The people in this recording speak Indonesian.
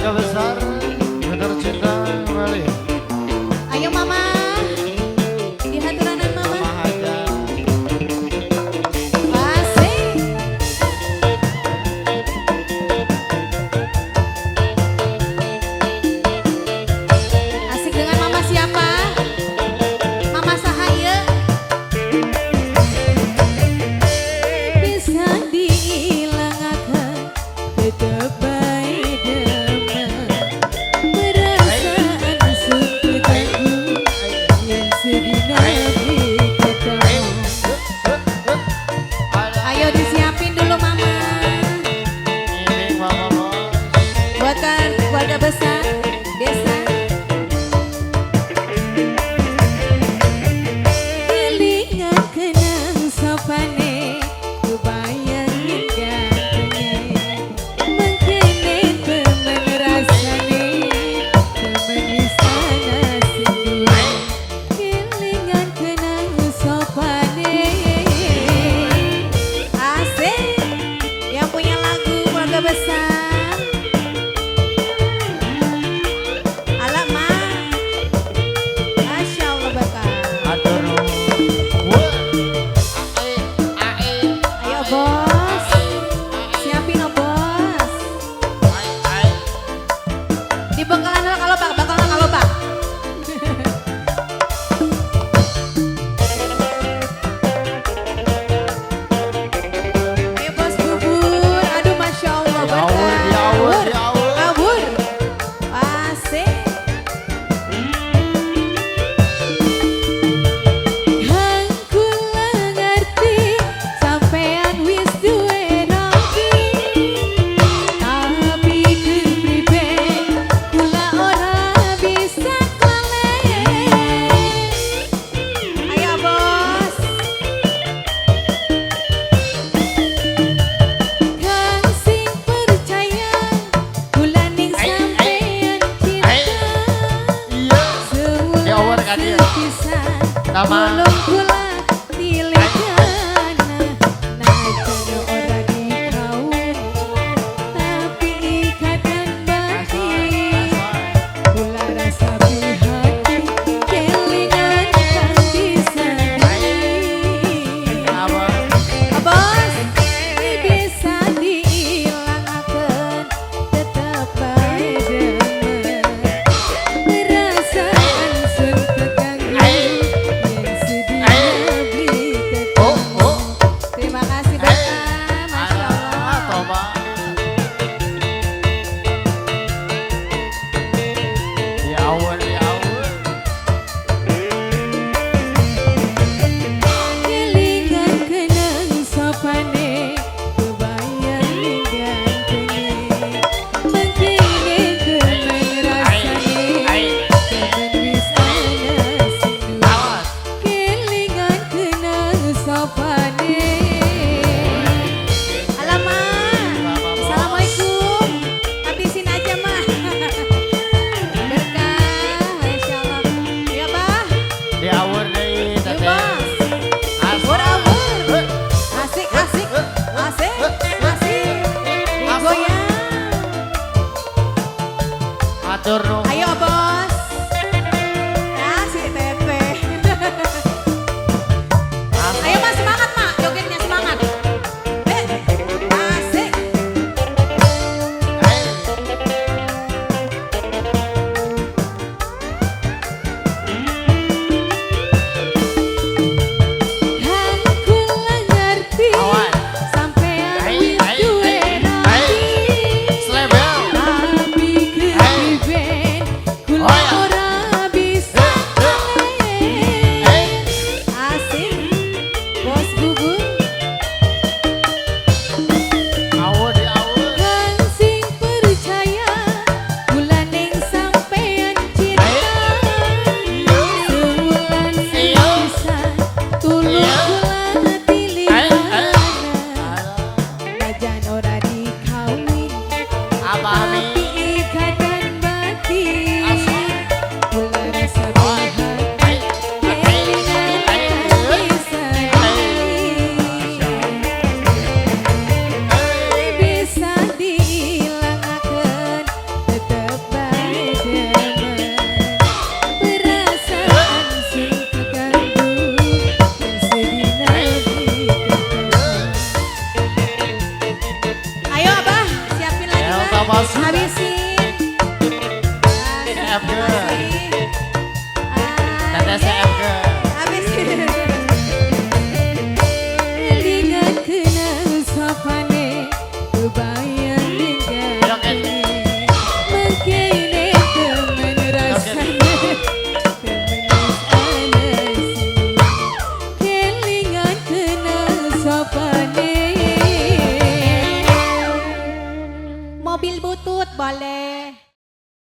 keluarga besar tercinta kembali. Ayo mama, di haturanan mama. Mama aja. Asik. Asik dengan mama siapa? Mama Sahaya. Bisa diilangkan tetap baik demen. Perasaan sempitaku yang sedina ketemu. Ayo disiapin dulu mama. Ini mama bos. Buat keluarga besar desa. Kelingan kenang sopane kebayangin gantengnya. Mengkene temen rasane temen istana sendiri. Kelingan kenang sopane. Asik. Yang punya lagu keluarga besar. Alamak. Masya Allah bakal. Atur nuhun. Ayo bos. Siapin oh bos. Di bengkelan kalau pak, bakalan kalau pak. Ayo bos bubur. Aduh masya Allah Diawur, bakal. diawur. Kabur. Asik. Hang kula ngerti sampean wis duwe rompi. Tapi kepribe kula ora bisa koleh. Ayo bos. Kang sing percaya kula ning sampean cinta. Iya. Diawur kan dia. Nama. Belum kula dilegana najan ora dikawin tapi ikatan batin kula rasa prihati kelingan kang disayang. Bos, bisa diilangaken tetep bae demen. Perasaan sun keganggu yang sedia beli ketemu. Terima kasih Bapak, Masya Allah. Toba. Diawur, diawur. Kelingan kenang sopane kebayang gantengnya. Mengkene temen rasane temen wis ana sindu. Awas. Kelingan kenang sopane. Alamak. Assalamualaikum. Habisin aja mah. Berkah, Masya Allah. Ya bah. Diawur deui Yuk teteh. bos. Abur, abur. Asik, asik, asik, asik. Digoyang. Atur nuhun.